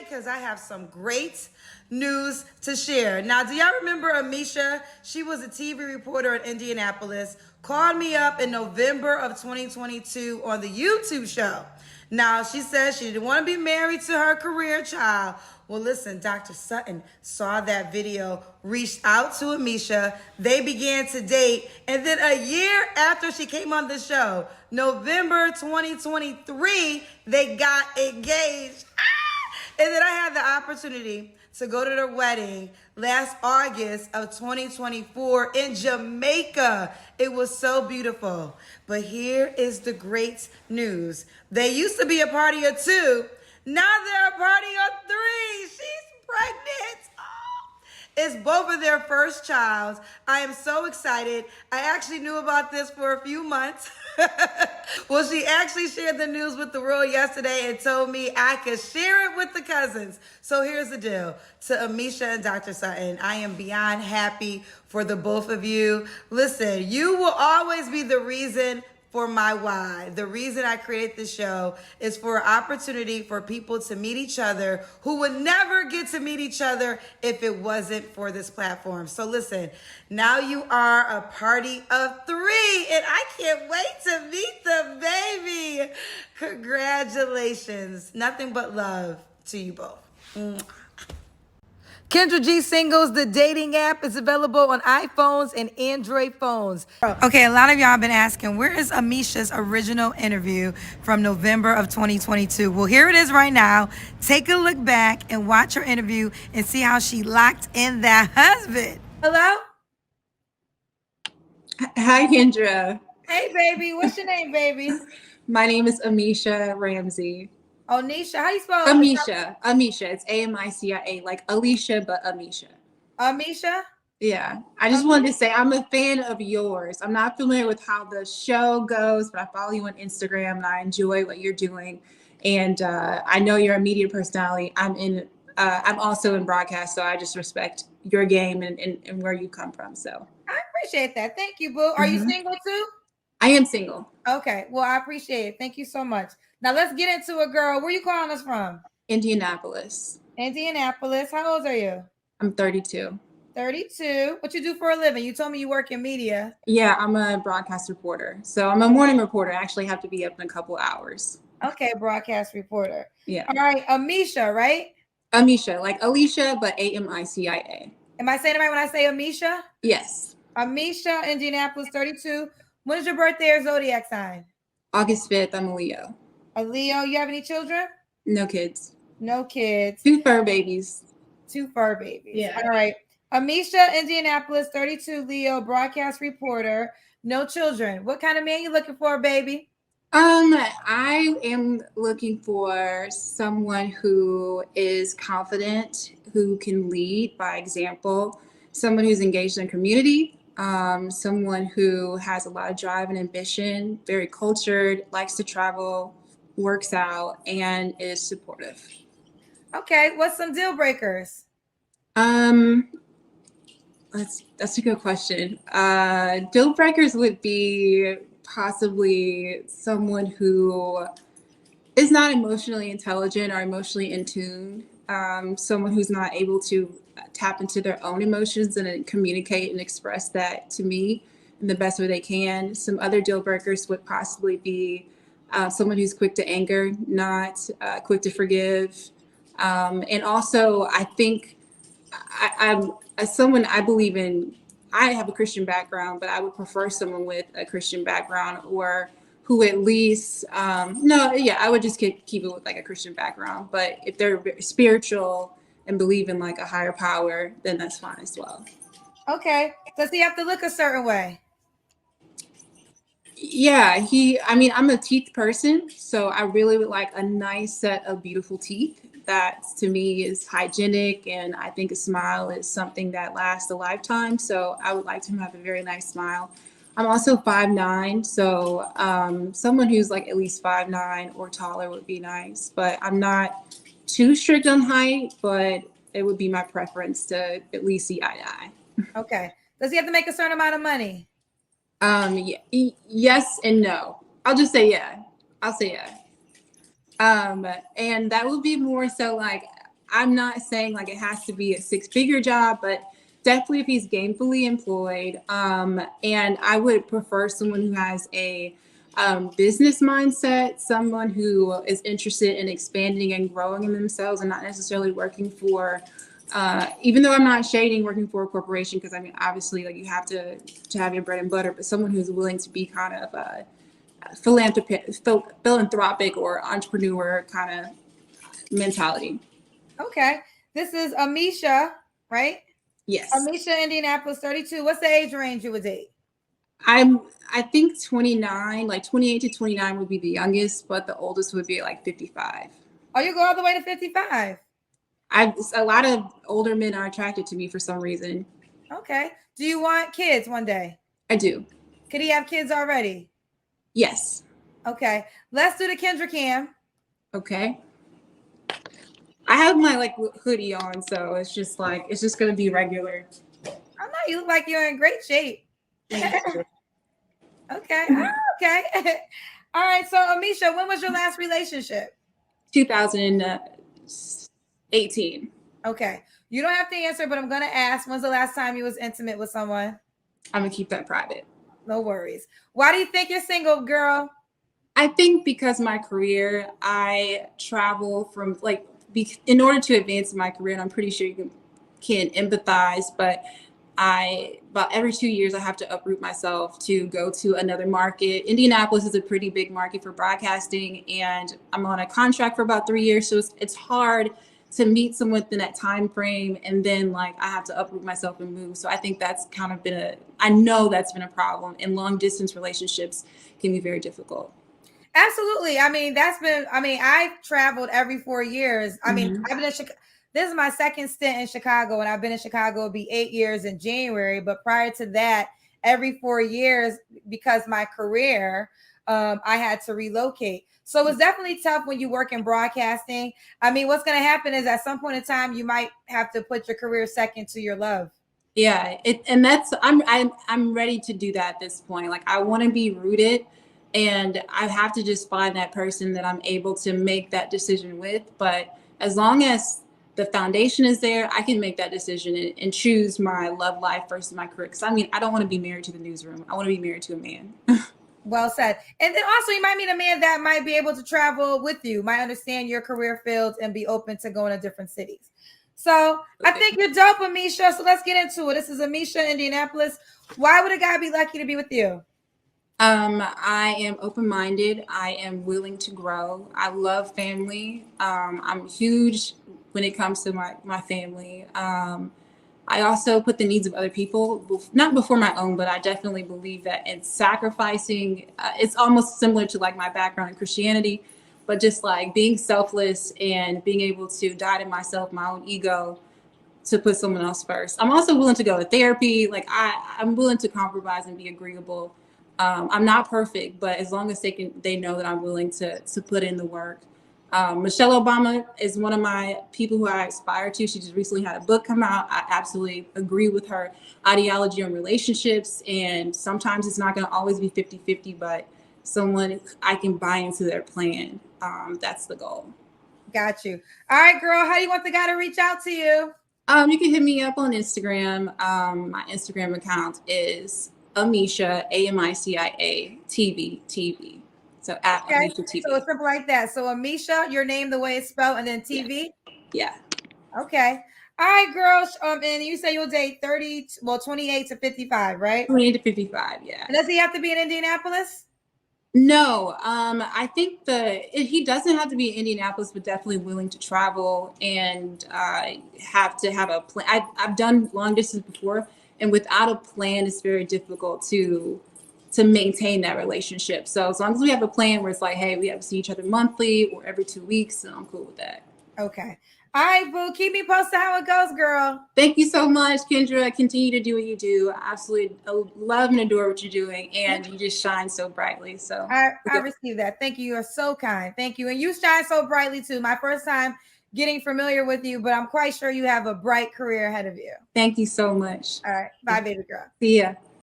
because I have some great news to share. Now, do y'all remember Amisha? She was a TV reporter in Indianapolis, called me up in November of 2022 on the YouTube show. Now, she said she didn't want to be married to her career child. Well, listen, Dr. Sutton saw that video, reached out to Amisha. They began to date. And then a year after she came on the show, November 2023, they got engaged. And then I had the opportunity to go to their wedding last August of 2024 in Jamaica. It was so beautiful. But here is the great news. They used to be a party of two. Now they're a party of three. She's pregnant. It's both of their first child. I am so excited. I actually knew about this for a few months. Well, she actually shared the news with the world yesterday and told me I could share it with the cousins. So here's the deal. To Amisha and Dr. Sutton, I am beyond happy for the both of you. Listen, you will always be the reason for my why. The reason I created this show is for an opportunity for people to meet each other who would never get to meet each other if it wasn't for this platform. So listen, now you are a party of three, and I can't wait to meet the baby. Congratulations. Nothing but love to you both. Kendra G Singles, the dating app, is available on iPhones and Android phones. Okay, a lot of y'all have been asking, where is Amisha's original interview from November of 2022? Well, here it is right now. Take a look back and watch her interview and see how she locked in that husband. Hello? Hi, Kendra. Hey, baby. What's your name, baby? My name is Amisha Ramsey. Oh, Nisha. How you spell it? Amisha. It's Amicia, like Alicia, but Amisha. Amisha? Yeah. I just wanted to say I'm a fan of yours. I'm not familiar with how the show goes, but I follow you on Instagram and I enjoy what you're doing. And I know you're a media personality. I'm also in broadcast, so I just respect your game and where you come from. So I appreciate that. Thank you, boo. Are you single too? I am single. Okay. Well, I appreciate it. Thank you so much. Now let's get into it, girl. Where you calling us from? Indianapolis. Indianapolis. How old are you? I'm 32. 32. What you do for a living? You told me you work in media. Yeah, I'm a broadcast reporter. So I'm a morning reporter. I actually have to be up in a couple hours. Okay, broadcast reporter. Yeah. All right, Amisha, right? Amisha, like Alicia, but Amicia. Am I saying it right when I say Amisha? Yes. Amisha, Indianapolis, 32. When is your birthday or zodiac sign? August 5th, I'm a Leo. A Leo. You have any children? No kids. No kids. 2 fur babies. 2 fur babies. Yeah. All right. Amisha, Indianapolis, 32, Leo, broadcast reporter, no children. What kind of man you looking for, baby? I am looking for someone who is confident, who can lead by example, someone who's engaged in community, someone who has a lot of drive and ambition, very cultured, likes to travel, works out, and is supportive. Okay, what's some deal breakers? That's a good question. Deal breakers would be possibly someone who is not emotionally intelligent or emotionally in tune, someone who's not able to tap into their own emotions and communicate and express that to me in the best way they can. Some other deal breakers would possibly be someone who's quick to anger, not quick to forgive. And also, I think I'm as someone I believe in. I have a Christian background, but I would prefer someone with a Christian background or who at least, I would just keep it with like a Christian background. But if they're spiritual and believe in like a higher power, then that's fine as well. Okay. Does he have to look a certain way? Yeah, I'm a teeth person, so I really would like a nice set of beautiful teeth. That to me is hygienic, and I think a smile is something that lasts a lifetime. So I would like him to have a very nice smile. I'm also 5'9", so someone who's like at least 5'9" or taller would be nice. But I'm not too strict on height, but it would be my preference to at least see eye to eye. Okay. Does he have to make a certain amount of money? Yes and no. I'll just say yeah. I'll say yeah. And that would be more so like I'm not saying like it has to be a 6-figure job, but definitely if he's gainfully employed. And I would prefer someone who has a business mindset, someone who is interested in expanding and growing in themselves and not necessarily working for, even though I'm not shading working for a corporation, because I mean, obviously like you have to have your bread and butter, but someone who's willing to be kind of philanthropic or entrepreneur kind of mentality. Okay. This is Amisha, right? Yes. Amisha, Indianapolis, 32. What's the age range you would date? I think 29, like 28 to 29 would be the youngest, but the oldest would be like 55. Oh, you go all the way to 55. A lot of older men are attracted to me for some reason. Okay. Do you want kids one day? I do. Could he have kids already? Yes. Okay. Let's do the Kendra Cam. Okay. I have my like hoodie on, so it's just gonna be regular. I know you look like you're in great shape. Okay. Okay. All right. So, Amisha, when was your last relationship? 2018. Okay. You don't have to answer, but I'm going to ask, when's the last time you was intimate with someone? I'm going to keep that private. No worries. Why do you think you're single, girl? I think because my career, I travel from in order to advance in my career, and I'm pretty sure you can empathize, but about every 2 years, I have to uproot myself to go to another market. Indianapolis is a pretty big market for broadcasting, and I'm on a contract for about 3 years. So it's hard to meet someone within that time frame. And then I have to uproot myself and move. So I think that's kind of I know that's been a problem, and long distance relationships can be very difficult. Absolutely. I mean, I've traveled every 4 years. I mean, I've been in Chicago. This is my second stint in Chicago, and I've been in Chicago. It'll be 8 years in January. But prior to that, every 4 years, because my career, I had to relocate. So it's definitely tough when you work in broadcasting. I mean, what's going to happen is at some point in time, you might have to put your career second to your love. Yeah, I'm ready to do that at this point. Like, I want to be rooted, and I have to just find that person that I'm able to make that decision with. But as long as the foundation is there, I can make that decision and choose my love life versus my career. Because I mean, I don't want to be married to the newsroom. I want to be married to a man. Well said. And then also, you might meet a man that might be able to travel with you, might understand your career field, and be open to going to different cities. So okay. I think you're dope, Amisha. So let's get into it. This is Amisha, Indianapolis. Why would a guy be lucky to be with you? I am open-minded. I am willing to grow. I love family. I'm huge when it comes to my family. I also put the needs of other people, not before my own, but I definitely believe that in sacrificing, it's almost similar to my background in Christianity, but just being selfless and being able to die to myself, my own ego, to put someone else first. I'm also willing to go to therapy. I'm willing to compromise and be agreeable. I'm not perfect, but as long as they know that I'm willing to put in the work. Michelle Obama is one of my people who I aspire to. She just recently had a book come out. I absolutely agree with her ideology on relationships. And sometimes it's not going to always be 50-50, but someone I can buy into their plan. That's the goal. Got you. All right, girl. How do you want the guy to reach out to you? You can hit me up on Instagram. My Instagram account is Amisha, Amicia TV. So at okay. Amisha TV. So it's simple like that. So Amisha, your name, the way it's spelled, and then TV? Yeah. Okay. All right, girls. And you say you'll date 28 to 55, right? 28 to 55, yeah. And does he have to be in Indianapolis? No. I think he doesn't have to be in Indianapolis, but definitely willing to travel and have to have a plan. I've done long distance before, and without a plan, it's very difficult to maintain that relationship. So as long as we have a plan where it's hey, we have to see each other monthly or every 2 weeks, then I'm cool with that. Okay. All right, boo. Keep me posted how it goes, girl. Thank you so much, Kendra. Continue to do what you do. I absolutely love and adore what you're doing, and you just shine so brightly. So I receive that. Thank you. You are so kind. Thank you. And you shine so brightly too. My first time getting familiar with you, but I'm quite sure you have a bright career ahead of you. Thank you so much. All right. Bye, baby girl. See ya.